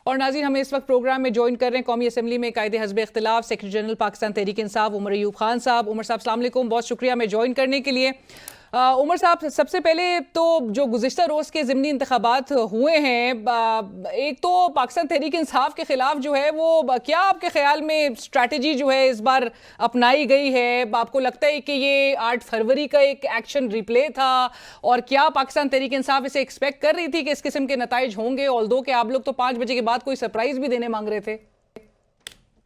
और नाज़रीन, हमें इस वक्त प्रोग्राम में ज्वाइन कर रहे हैं कौमी असम्बली में कायदे हज़ब इख्तिलाफ सेक्रेटरी जनरल पाकिस्तान तहरीक इंसाफ उमर अयूब खान साहब। उमर साहब अस्सलाम वालेकुम, बहुत शुक्रिया हमें ज्वाइन करने के लिए। उमर साहब, सबसे पहले तो जो गुज़िश्ता रोज़ के ज़िमनी इंतखाबात हुए हैं, एक तो पाकिस्तान तहरीक इंसाफ के ख़िलाफ़ जो है वो क्या आपके ख्याल में स्ट्रैटेजी जो है इस बार अपनाई गई है? आपको लगता है कि ये 8 फरवरी का एक एक्शन रिप्ले था, और क्या पाकिस्तान तहरीक इंसाफ इसे एक्सपेक्ट कर रही थी कि इस किस्म के नताइज होंगे, ऑल्दो कि आप लोग तो 5 बजे के बाद कोई सरप्राइज भी देने मांग रहे थे?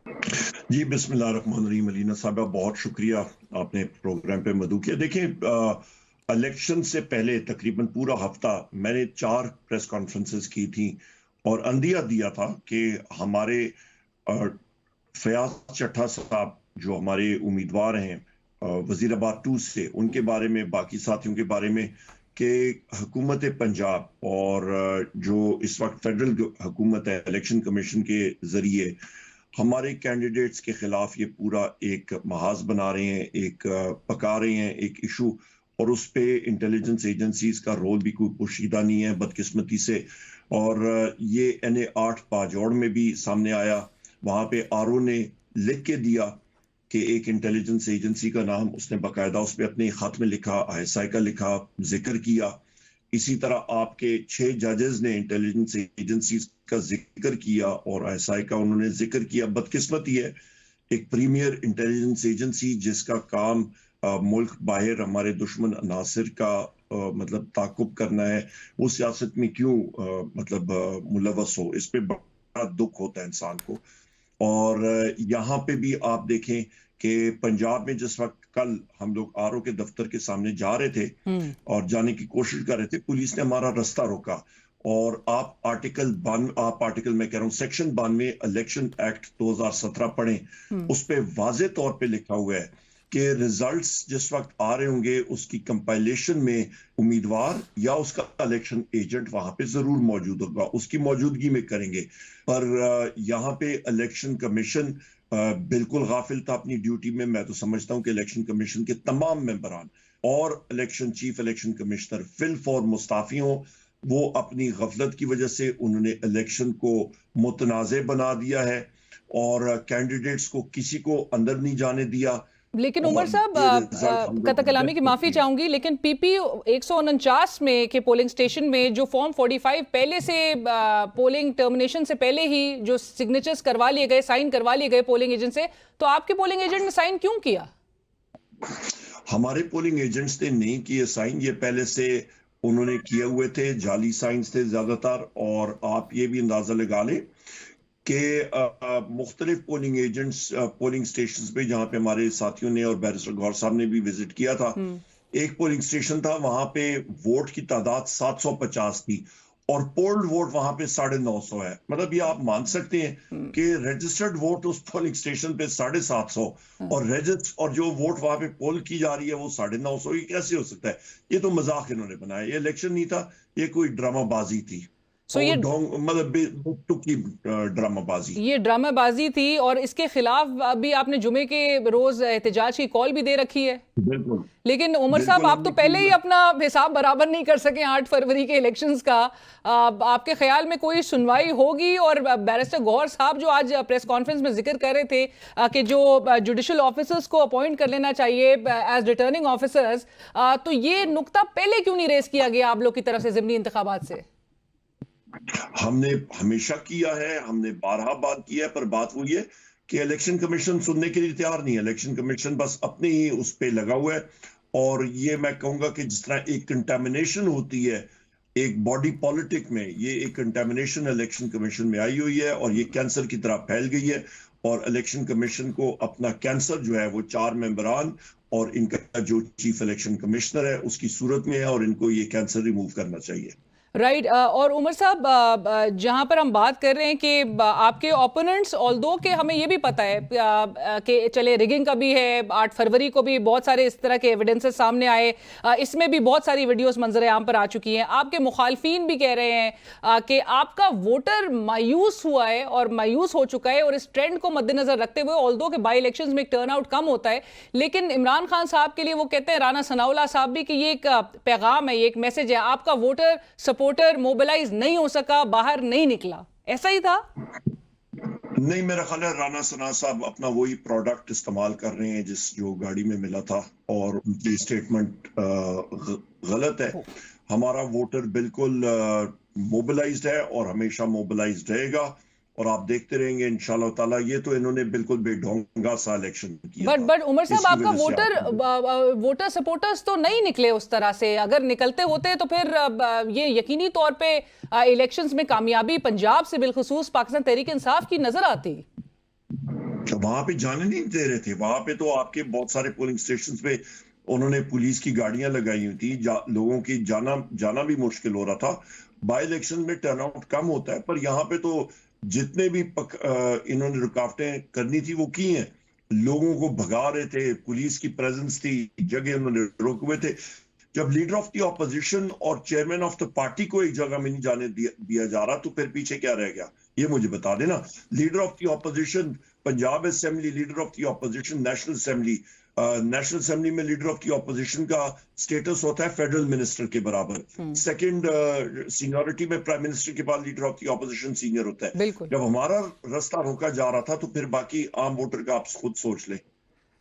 जी, बिस्मिल्लाहिर्रहमानिर्रहीम। अलीना साहबा, बहुत शुक्रिया, आपने प्रोग्राम पे मदऊ किया। देखिए, इलेक्शन से पहले तकरीबन पूरा हफ्ता मैंने 4 प्रेस कॉन्फ्रेंसेस की थी और अंदिया दिया था कि हमारे फयाज चट्टा साहब जो हमारे उम्मीदवार हैं वजीराबाद 2 से, उनके बारे में, बाकी साथियों के बारे में, कि हुकूमत पंजाब और जो इस वक्त फेडरल हुकूमत है इलेक्शन कमीशन के जरिए हमारे कैंडिडेट्स के खिलाफ ये पूरा एक महाज बना रहे हैं, एक पका रहे हैं एक इशू, और उस पे इंटेलिजेंस एजेंसीज का रोल भी कोई पोशीदा नहीं है बदकिस्मती से। और ये NA-8 बाजौड़ में भी सामने आया, वहां पे आरओ ने लिख के दिया कि एक इंटेलिजेंस एजेंसी का नाम उसने बाकायदा उस पर अपने खत में लिखा, ISI का लिखा, जिक्र किया। इसी तरह आपके 6 जजेस ने इंटेलिजेंस एजेंसीज का जिक्र किया और ISI का उन्होंने जिक्र किया। बदकिस्मती है, एक प्रीमियर इंटेलिजेंस एजेंसी जिसका काम मुल्क बाहर हमारे दुश्मन अनासिर का मतलब ताकुब करना है, वो सियासत में क्यों मुलव्वस हो। इस पे बड़ा दुख होता है इंसान को। और यहाँ पे भी आप देखें कि पंजाब में जिस वक्त कल हम लोग आरओ के दफ्तर के सामने जा रहे थे और जाने की कोशिश कर रहे थे, पुलिस ने हमारा रास्ता रोका। और आप आर्टिकल मैं कह रहा हूँ सेक्शन 92 इलेक्शन एक्ट 2017 पढ़ें, उस पे वाजे तौर पे लिखा हुआ है कि रिजल्ट्स जिस वक्त आ रहे होंगे उसकी कंपाइलेशन में उम्मीदवार या उसका इलेक्शन एजेंट वहां पे जरूर मौजूद होगा, उसकी मौजूदगी में करेंगे। पर यहाँ पे इलेक्शन कमीशन बिल्कुल गाफिल था अपनी ड्यूटी में। मैं तो समझता हूँ कि इलेक्शन कमीशन के तमाम मेंबरान और चीफ इलेक्शन कमिश्नर फिल फॉर मुस्ताफी हों। वो अपनी गफलत की वजह से उन्होंने इलेक्शन को मुतनाज़े बना दिया है और कैंडिडेट्स को किसी को अंदर नहीं जाने दिया। लेकिन उमर साहब, कतई कलामी की माफी चाहूंगी, लेकिन PP 149 में के पोलिंग स्टेशन में जो फॉर्म 45 पहले से पोलिंग टर्मिनेशन से पहले ही जो सिग्नेचर्स करवा लिए गए, साइन करवा लिए गए पोलिंग एजेंट से, तो आपके पोलिंग एजेंट ने साइन क्यों किया? हमारे पोलिंग एजेंट्स ने नहीं किए साइन, ये पहले से उन्होंने किए हुए थे, जाली साइंस थे ज्यादातर। और आप ये भी अंदाजा लगा लें कि मुख्तलिफ पोलिंग एजेंट्स पोलिंग स्टेशन पे, जहाँ पे हमारे साथियों ने और बैरिस्टर गौर साहब ने भी विजिट किया था, एक पोलिंग स्टेशन था, वहां पे वोट की तादाद 750 थी और पोल्ड वोट वहां पे 950 है। मतलब ये आप मान सकते हैं कि रजिस्टर्ड वोट उस पोलिंग स्टेशन पे 750 और जो वोट वहां पे पोल की जा रही है वो 950। ये कैसे हो सकता है? ये तो मजाक इन्होंने बनाया, ये इलेक्शन नहीं था, ये कोई ड्रामाबाजी थी। ये ड्रामाबाजी थी, और इसके खिलाफ अभी आपने जुमे के रोज एहतजाज की कॉल भी दे रखी है। बिल्कुल। लेकिन उमर साहब, आप तो पहले ही अपना हिसाब बराबर नहीं कर सके 8 फरवरी के इलेक्शंस का। आपके ख्याल में कोई सुनवाई होगी? और बैरिस्टर गौहर साहब जो आज प्रेस कॉन्फ्रेंस में जिक्र कर रहे थे कि जो जुडिशल ऑफिसर्स को अपॉइंट कर लेना चाहिए एज रिटर्निंग ऑफिसर्स, तो ये नुक्ता पहले क्यों नहीं रेस किया गया आप लोग की तरफ से ज़िमनी इंतखाबात से? हमने हमेशा किया है, हमने 12 बार किया है, पर बात वो ये कि इलेक्शन कमीशन सुनने के लिए तैयार नहीं है। इलेक्शन कमीशन बस अपने ही उस पे लगा हुआ है। और ये मैं कहूंगा कि जिस तरह एक कंटेमिनेशन होती है एक बॉडी पॉलिटिक में, ये एक कंटेमिनेशन इलेक्शन कमीशन में आई हुई है और ये कैंसर की तरह फैल गई है। और इलेक्शन कमीशन को अपना कैंसर जो है वो 4 मेंबरान और इनका जो चीफ इलेक्शन कमिश्नर है उसकी सूरत में है, और इनको ये कैंसर रिमूव करना चाहिए। राइट। और उमर साहब, जहां पर हम बात कर रहे हैं कि आपके ओपोनेंट्स, ऑल्दो के हमें ये भी पता है कि चले रिगिंग का भी है, 8 फरवरी को भी बहुत सारे इस तरह के एविडेंसेस सामने आए, इसमें भी बहुत सारी वीडियोस मंजर आम पर आ चुकी हैं। आपके मुखालफीन भी कह रहे हैं कि आपका वोटर मायूस हुआ है और मायूस हो चुका है, और इस ट्रेंड को मद्देनजर रखते हुए, ऑल्दो के बाई इलेक्शंस में टर्न आउट कम होता है, लेकिन इमरान खान साहब के लिए वो कहते हैं, राना सनाउल्लाह साहब भी, कि ये एक पैगाम है, ये एक मैसेज है, आपका वोटर सपोर्टर मोबिलाइज नहीं हो सका, बाहर नहीं निकला। है। ऐसा ही था? नहीं, मेरा ख्याल है राना सना साहब अपना वही प्रोडक्ट इस्तेमाल कर रहे हैं जो गाड़ी में मिला था, और उनकी स्टेटमेंट गलत है। हमारा वोटर बिल्कुल मोबिलाइज्ड है और हमेशा मोबिलाइज्ड रहेगा, और आप देखते रहेंगे इंशाल्लाह ताला। ये तो इन्होंने बिल्कुल बेढोंगा सा इलेक्शन किया था, बट उमर साहब, इसकी आपका वजह से वोटर सपोर्टर्स तो नहीं निकले उस तरह से। अगर निकलते होते तो फिर ये यकीनी तौर पे इलेक्शंस में कामयाबी पंजाब से बिलखुसूस पाकिस्तान तहरीक इंसाफ की नजर आती। वहां पे जाने नहीं दे रहे थे। वहां पे तो आपके बहुत सारे पोलिंग स्टेशन पे उन्होंने पुलिस की गाड़ियां लगाई हुई थी, लोगों की जाना भी मुश्किल हो रहा था। बाई इलेक्शन में टर्नआउट कम होता है, पर यहाँ पे तो जितने भी इन्होंने रुकावटें करनी थी वो की हैं। लोगों को भगा रहे थे, पुलिस की प्रेजेंस थी, जगह उन्होंने रोके हुए थे। जब लीडर ऑफ द ऑपोजिशन और चेयरमैन ऑफ द पार्टी को एक जगह में नहीं जाने दिया जा रहा, तो फिर पीछे क्या रह गया, ये मुझे बता देना। Leader of the opposition Punjab assembly, leader of the opposition national assembly, national assembly में लीडर ऑफ द ऑपोजिशन का स्टेटस होता है फेडरल मिनिस्टर के बराबर। सेकंड सीनियरिटी में प्राइम मिनिस्टर के बाद leader of the opposition senior होता है। जब हमारा रास्ता रोका जा रहा था, तो फिर बाकी आम वोटर का आप खुद सोच लें।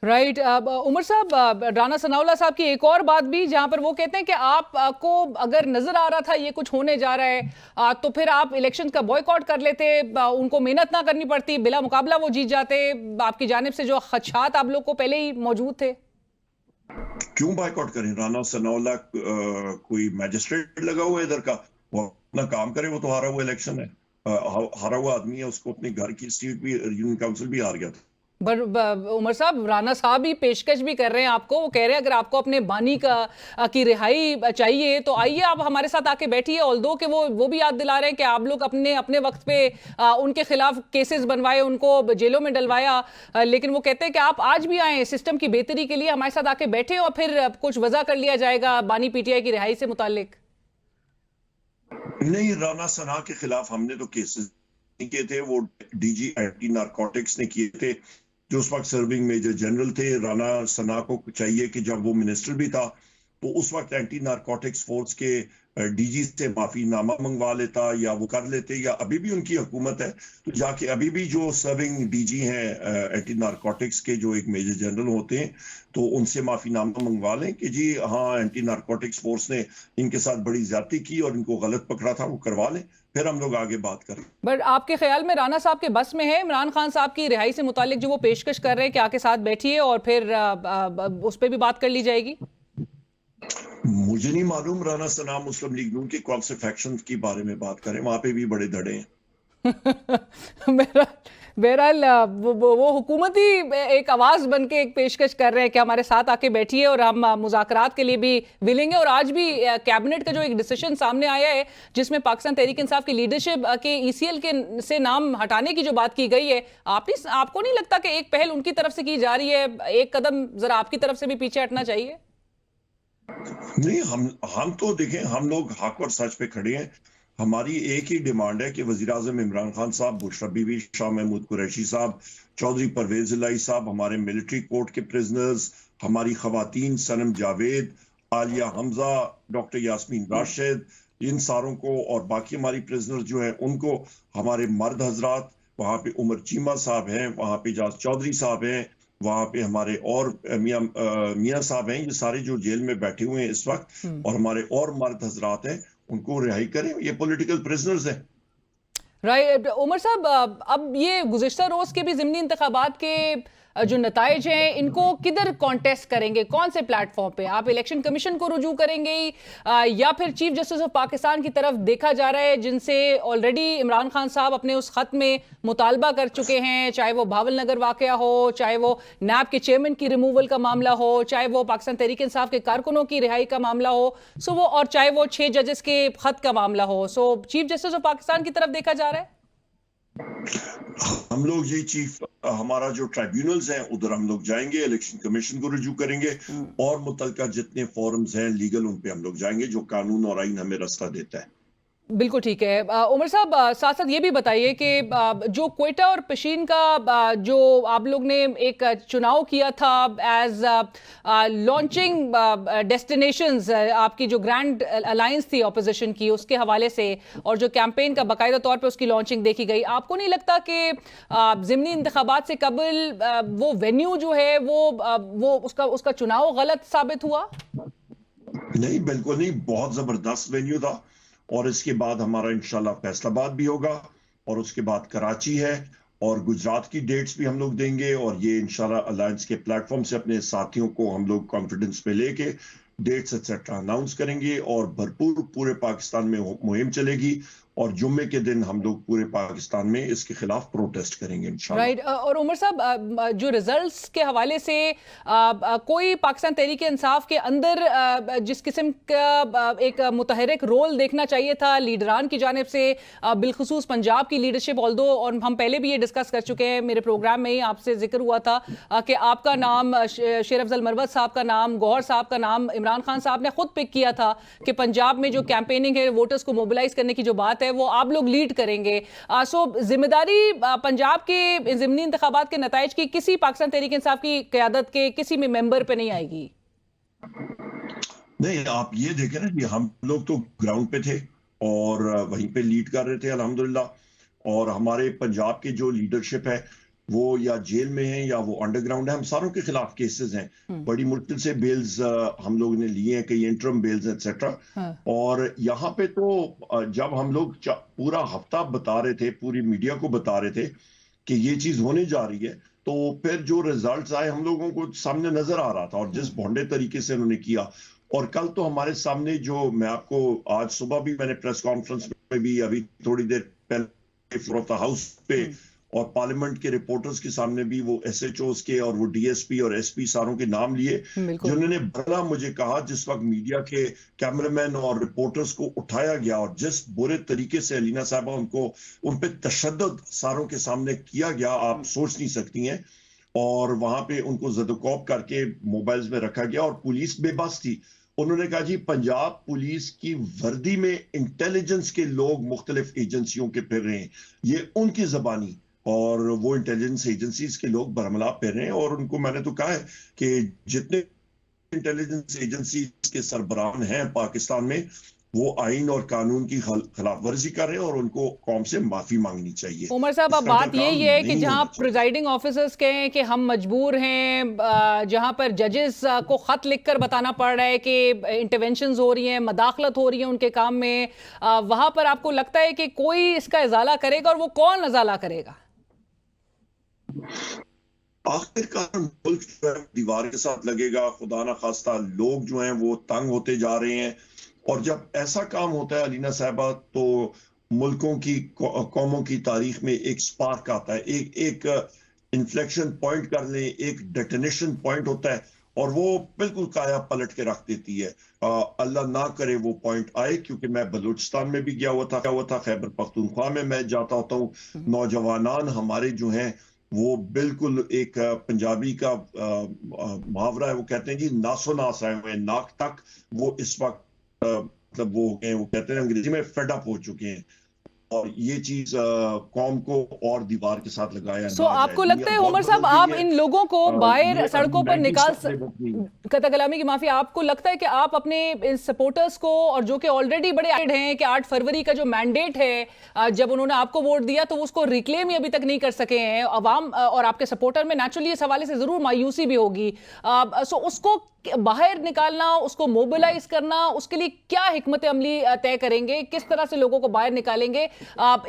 राइट। उमर साहब, राना सनाउल्लाह साहब की एक और बात भी, जहां पर वो कहते हैं कि आपको अगर नजर आ रहा था ये कुछ होने जा रहा है, तो फिर आप इलेक्शन का बॉयकॉट कर लेते, उनको मेहनत ना करनी पड़ती, बिला मुकाबला वो जीत जाते। आपकी जानिब से जो खदशात आप लोग को पहले ही मौजूद थे। क्यों बॉयकॉट करें? राना सनाउल्लाह कोई मैजिस्ट्रेट लगा हुआ है इधर का, वो अपना काम करे। वो तो हारा हुआ इलेक्शन है, हारा हुआ आदमी है। उसको अपने घर की सीट भी, यूनियन काउंसिल भी हार गया था। उमर साहब, राना साहब ही पेशकश भी कर रहे हैं आपको। वो कह रहे हैं अगर आपको अपने बानी की रिहाई चाहिए तो आइए, आप हमारे साथ आके बैठिए। ऑल्दो कि वो भी याद दिला रहे हैं कि आप लोग अपने वक्त पे उनके खिलाफ केसेस बनवाए, उनको जेलों में डलवाया, लेकिन वो कहते हैं कि आप आज भी आए सिस्टम की बेहतरी के लिए, हमारे साथ आके बैठे और फिर कुछ वजह कर लिया जाएगा बानी पीटीआई की रिहाई से मुतालिक। नहीं, राना सना के खिलाफ हमने तो केसेस नहीं किए थे, वो डीजी एंटी नारकोटिक्स ने किए थे, जो उस वक्त सर्विंग मेजर जनरल थे। राना सना को चाहिए कि जब वो मिनिस्टर भी था, तो उस वक्त एंटी नारकोटिक्स फोर्स के डीजी से माफीनामा मंगवा लेता, या वो कर लेते, या अभी भी उनकी हुकूमत है तो जाके अभी भी जो सर्विंग डीजी हैं एंटी नारकोटिक्स के, जो एक मेजर जनरल होते हैं, तो उनसे माफीनामा मंगवा लें कि जी हाँ, एंटी नारकोटिक्स फोर्स ने इनके साथ बड़ी ज्यादती की और इनको गलत पकड़ा था, वो करवा लें, फिर हम लोग आगे बात करें। बट आपके ख्याल में राना साहब के बस में है इमरान खान साहब की रिहाई से मुतालिक जो वो पेशकश कर रहे हैं कि आके साथ बैठिए और फिर उस पर भी बात कर ली जाएगी? मुझे नहीं मालूम। राना सना मुस्लिम लीग नून के कौन से फैक्शन की बारे में बात करें, वहां पे भी बड़े धड़े हैं। बहरहाल वो हुकूमती एक आवाज बन के एक पेशकश कर रहे हैं कि हमारे साथ आके बैठिए और हम मुज़ाकरात के लिए भी विलिंग है। और आज भी कैबिनेट का जो एक डिसीजन सामने आया है, जिसमें पाकिस्तान तहरीक इंसाफ की लीडरशिप के ईसीएल के से नाम हटाने की जो बात की गई है, आपको नहीं लगता कि एक पहल उनकी तरफ से की जा रही है, एक कदम जरा आपकी तरफ से भी पीछे हटना चाहिए? नहीं, हम तो देखें, हम लोग हक और सच पे खड़े हैं। हमारी एक ही डिमांड है कि वजीर आजम इमरान खान साहब, बुशरा बीबी, शाह महमूद कुरैशी साहब, चौधरी परवेज इलाही साहब, हमारे मिलिट्री कोर्ट के प्रिजनर्स, हमारी खवातीन सनम जावेद, आलिया हमजा, डॉक्टर यास्मीन राशिद, इन सारों को, और बाकी हमारी प्रिजनर्स जो हैं उनको, हमारे मर्द हजरात, वहाँ पे उमर चीमा साहब हैं, वहाँ पे जाज चौधरी साहब हैं, वहां पे हमारे और मियां साहब हैं, ये सारे जो जेल में बैठे हुए हैं इस वक्त, और हमारे और मर्द हजरात हैं, उनको रिहाई करें। ये पॉलिटिकल प्रिजनर्स हैं। राइट। उमर साहब, अब ये गुज़िश्ता रोज के भी ज़िमनी इंतखाबात के जो नताइज हैं, इनको किधर कॉन्टेस्ट करेंगे, कौन से प्लेटफॉर्म पे? आप इलेक्शन कमीशन को रुजू करेंगे या फिर चीफ जस्टिस ऑफ पाकिस्तान की तरफ देखा जा रहा है, जिनसे ऑलरेडी इमरान खान साहब अपने उस खत में मुतालबा कर चुके हैं, चाहे वो भावल नगर वाकया हो, चाहे वो नैब के चेयरमैन की रिमूवल का मामला हो, चाहे वो पाकिस्तान तहरीक इंसाफ के कारकुनों की रिहाई का मामला हो, और चाहे वो 6 जजेस के खत का मामला हो। चीफ जस्टिस ऑफ पाकिस्तान की तरफ देखा जा रहा है। हम लोग ये चीफ, हमारा जो ट्राइब्यूनल्स हैं उधर हम लोग जाएंगे, इलेक्शन कमीशन को रुजू करेंगे, और मुतलका जितने फोरम्स हैं लीगल, उन पे हम लोग जाएंगे, जो कानून और आईन हमें रास्ता देता है। बिल्कुल ठीक है। उमर साहब, साथ साथ ये भी बताइए कि जो क्वेटा और पिशीन का जो आप लोग ने एक चुनाव किया था एज लॉन्चिंग डेस्टिनेशंस, आपकी जो ग्रैंड अलायंस थी ऑपोजिशन की, उसके हवाले से, और जो कैंपेन का बाकायदा तौर पे उसकी लॉन्चिंग देखी गई, आपको नहीं लगता कि ज़िमनी इंतखाबात से कबल वो वेन्यू जो है वो उसका चुनाव गलत साबित हुआ? नहीं, बिल्कुल नहीं, बहुत जबरदस्त वेन्यू था। और इसके बाद हमारा इंशाल्लाह फैसलाबाद भी होगा, और उसके बाद कराची है, और गुजरात की डेट्स भी हम लोग देंगे। और ये इंशाल्लाह अलायंस के प्लेटफॉर्म से अपने साथियों को हम लोग कॉन्फिडेंस पे लेके डेट्स एक्सेट्रा अनाउंस करेंगे, और भरपूर पूरे पाकिस्तान में मुहिम चलेगी। और जुम्मे के दिन हम लोग पूरे पाकिस्तान में इसके खिलाफ प्रोटेस्ट करेंगे इंशाल्लाह। राइट। और उमर साहब, जो रिजल्ट्स के हवाले से कोई पाकिस्तान तहरीक इंसाफ के अंदर जिस किस्म का एक मुतहरिक रोल देखना चाहिए था लीडरान की जानिब से, बिलखुसूस पंजाब की लीडरशिप, ऑल्दो, और हम पहले भी ये डिस्कस कर चुके हैं, मेरे प्रोग्राम में ही आपसे जिक्र हुआ था कि आपका नाम, शेर अफजल मरवत साहब का नाम, गौहर साहब का नाम इमरान खान साहब ने खुद पिक किया था कि पंजाब में जो कैंपेनिंग है, वोटर्स को मोबिलाइज करने की जो बात है, वो आप लोग लीड करेंगे। सो जिम्मेदारी पंजाब के ज़िमनी इंतखाबात के नताइज की किसी पाकिस्तान तहरीक इंसाफ की क़यादत के किसी भी मेंबर पे नहीं आएगी? नहीं, आप ये देखें ना कि हम लोग तो ग्राउंड पे थे, और वहीं पे लीड कर रहे थे अल्हम्दुलिल्लाह। और हमारे पंजाब की जो लीडरशिप है, वो या जेल में है या वो अंडरग्राउंड है। हम सारों के खिलाफ केसेस हैं, बड़ी मुश्किल से बेल्स हम लोग ने लिए हैं, कई इंटरम बेल्स एक्सेट्रा। हाँ। और यहाँ पे तो जब हम लोग पूरा हफ्ता बता रहे थे, पूरी मीडिया को बता रहे थे कि ये चीज होने जा रही है, तो फिर जो रिजल्ट्स आए हम लोगों को सामने नजर आ रहा था, और जिस भोंडे तरीके से उन्होंने किया। और कल तो हमारे सामने, जो मैं आपको आज सुबह भी मैंने प्रेस कॉन्फ्रेंस में भी अभी थोड़ी देर पहले फ्लोर ऑफ द हाउस पे और पार्लियामेंट के रिपोर्टर्स के सामने भी वो एसएचओस के और वो डीएसपी और एसपी सारों के नाम लिए, जिन्होंने बड़ा मुझे कहा, जिस वक्त मीडिया के कैमरामैन और रिपोर्टर्स को उठाया गया और जिस बुरे तरीके से अलीना साहबा उन पे तशद्दुद सारों के सामने किया गया, आप सोच नहीं सकती हैं। और वहां पे उनको ज़दोकौब करके मोबाइल्स में रखा गया, और पुलिस बेबस थी। उन्होंने कहा, जी पंजाब पुलिस की वर्दी में इंटेलिजेंस के लोग मुख्तलिफ एजेंसियों के फिर रहे हैं, ये उनकी जबानी, और वो इंटेलिजेंस एजेंसीज के लोग बरमला फिर रहे हैं। और उनको मैंने तो कहा है कि जितने इंटेलिजेंस एजेंसीज के सरबराह हैं पाकिस्तान में, वो आइन और कानून की खिलाफ वर्जी कर रहे हैं, और उनको कौम से माफी मांगनी चाहिए। उमर साहब, अब बात यही है कि जहां प्रिजाइडिंग ऑफिसर्स कहें कि हम मजबूर हैं, जहां पर जजेस को खत लिखकर बताना पड़ रहा है कि इंटरवेंशंस हो रही हैं, मदाखलत हो रही है उनके काम में, वहां पर आपको लगता है कि कोई इसका इजाला करेगा, और वो कौन इजाला करेगा? आखिरकार मुल्क जो है दीवार के साथ लगेगा। खुदा ना खास्ता लोग जो हैं वो तंग होते जा रहे हैं, और जब ऐसा काम होता है अलीना साहबा, तो मुल्कों की कौमों की तारीख में एक स्पार्क आता है, एक इन्फ्लेक्शन पॉइंट कर ले, एक डेटोनेशन पॉइंट होता है, और वो बिल्कुल काया पलट के रख देती है। अल्लाह ना करे वो पॉइंट आए, क्योंकि मैं बलूचिस्तान में भी गया हुआ था, खैबर पख्तूनख्वा में मैं जाता होता हूँ। नौजवानान हमारे जो हैं, वो बिल्कुल एक पंजाबी का मुहावरा है, वो कहते हैं जी नासो नास आए हुए, नाक तक वो इस वक्त मतलब वो कहते हैं अंग्रेजी में फेड अप हो चुके हैं, और ये चीज कौम को और दीवार के साथ लगाया। सो आपको लगता है उमर साहब, आप इन लोगों को बाहर सड़कों पर निकाल, कता कलामी की माफी, आपको लगता है कि आप अपने इन सपोर्टर्स को, और जो कि ऑलरेडी बड़े एक्साइटेड हैं कि 8 फरवरी का जो मैंडेट है, जब उन्होंने आपको वोट दिया तो उसको रिक्लेम ही अभी तक नहीं कर सके हैं अवाम और आपके सपोर्टर में, नेचुरली इस हवाले से जरूर मायूसी भी होगी, सो उसको बाहर निकालना, उसको मोबिलाइज करना, उसके लिए क्या हिकमत अमली तय करेंगे, किस तरह से लोगों को बाहर निकालेंगे?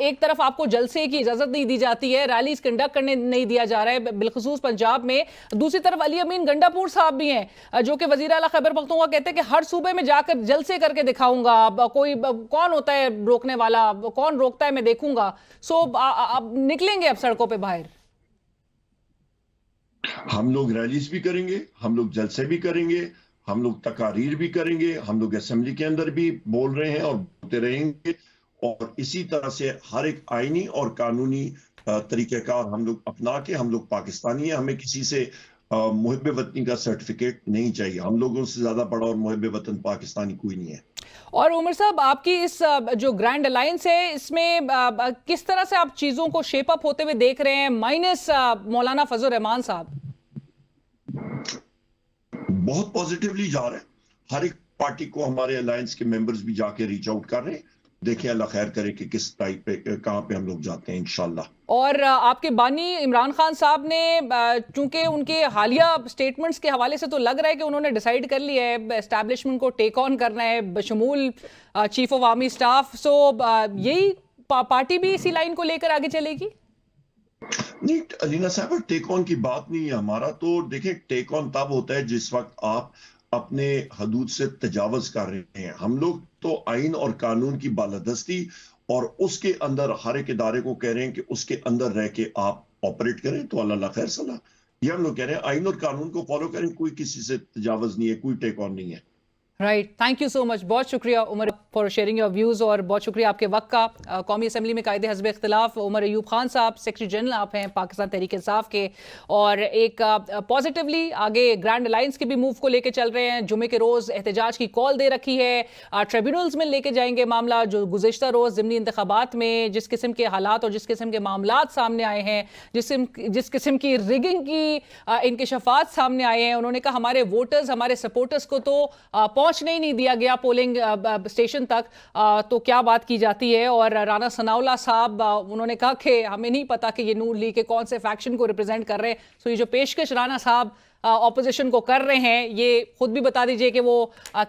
एक तरफ आपको जलसे की इजाजत नहीं दी जाती है, रैलीज कंडक्ट करने नहीं दिया जा रहा है बिलखुसूस पंजाब में, दूसरी तरफ अली अमीन गंडापुर साहब भी हैं जो कि वजीर आला खैबर पख्तूनख्वा कहते हैं कि हर सूबे में जाकर जलसे करके दिखाऊंगा, कोई कौन होता है रोकने वाला, कौन रोकता है मैं देखूंगा। सो आप निकलेंगे अब सड़कों पर बाहर? हम लोग रैलीज भी करेंगे, हम लोग जलसे भी करेंगे, हम लोग तकारीर भी करेंगे, हम लोग असेंबली के अंदर भी बोल रहे हैं और बोलते रहेंगे, और इसी तरह से हर एक आईनी और कानूनी तरीकेकार हम लोग अपना के, हम लोग पाकिस्तानी हैं, हमें किसी से मुहिब वतनी का सर्टिफिकेट नहीं चाहिए। हम लोगों से ज्यादा बड़ा और मुहिब वतन पाकिस्तानी कोई नहीं है। और उमर साहब, आपकी इस जो ग्रैंड अलायंस है, इसमें किस तरह से आप चीजों को शेप अप होते हुए देख रहे हैं, माइनस मौलाना फजल रहमान साहब? बहुत पॉजिटिवली जा रहे हैं। हर एक पार्टी को हमारे अलायंस के मेंबर्स भी जाके रीच आउट कर रहे हैं। देखिए अल्लाह खैर करे कि किस टाइप पे कहां पे हम लोग जाते हैं इंशाल्लाह। और आपके बानी इमरान खान साहब ने, चूंकि उनके हालिया स्टेटमेंट्स के हवाले से तो लग रहा है कि उन्होंने डिसाइड कर लिया है एस्टैब्लिशमेंट को टेक ऑन करना है बशमूल चीफ ऑफ आर्मी स्टाफ। सो यही पार्टी भी इसी लाइन को लेकर आगे चलेगी? नहीं अलीना साहब, टेक ऑन की बात नहीं है हमारा। तो देखिए टेक ऑन तब होता है जिस वक्त आप अपने हदूद से तजावज कर रहे हैं। हम लोग तो आइन और कानून की बालादस्ती और उसके अंदर हर एक इदारे को कह रहे हैं कि उसके अंदर रह के आप ऑपरेट करें। तो अल्लाह खैर सलाह, ये हम लोग कह रहे हैं आइन और कानून को फॉलो करें। कोई किसी से तजावज नहीं है, कोई टेक ऑन नहीं है। Right, thank you so much. बहुत शुक्रिया Umar for sharing your views, और बहुत शुक्रिया आपके वक्त का। कौमी असम्बली में कायदे हस्ब इख्तिलाफ उमर अयूब खान साहब, सेक्रेटरी जनरल आप हैं पाकिस्तान तहरीक इंसाफ के, और एक पॉजिटिवली आगे ग्रैंड अलायंस के भी मूव को लेके चल रहे हैं। जुमे के रोज़ एहतजाज की कॉल दे रखी है, ट्रिब्यूनल्स में लेके जाएंगे मामला। जो गुज़िश्ता रोज़ ज़िमनी इंतखाबात में जिस किस्म के हालात और जिस किस्म के मामला सामने आए हैं, जिस किस्म की रिगिंग की इंकशाफात सामने आए हैं, उन्होंने कहा हमारे वोटर्स, हमारे सपोर्टर्स को तो पहुंचने ही नहीं दिया गया पोलिंग स्टेशन तक, तो क्या बात की जाती है। और राना सनाउल्लाह साहब, उन्होंने कहा कि हमें नहीं पता कि ये नून लीग के कौन से फैक्शन को रिप्रेजेंट कर रहे हैं। सो ये जो पेशकश राना साहब ऑपोजिशन को कर रहे हैं, ये खुद भी बता दीजिए कि वो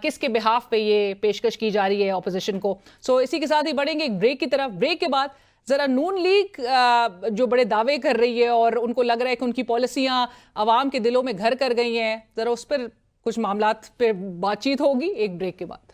किसके बिहाफ पे ये पेशकश की जा रही है ऑपोजिशन को। सो इसी के साथ ही बढ़ेंगे एक ब्रेक की तरफ। ब्रेक के बाद जरा नून लीग जो बड़े दावे कर रही है और उनको लग रहा है कि उनकी पॉलिसियां अवाम के दिलों में घर कर गई हैं, जरा उस पर कुछ मामलात पे बातचीत होगी एक ब्रेक के बाद।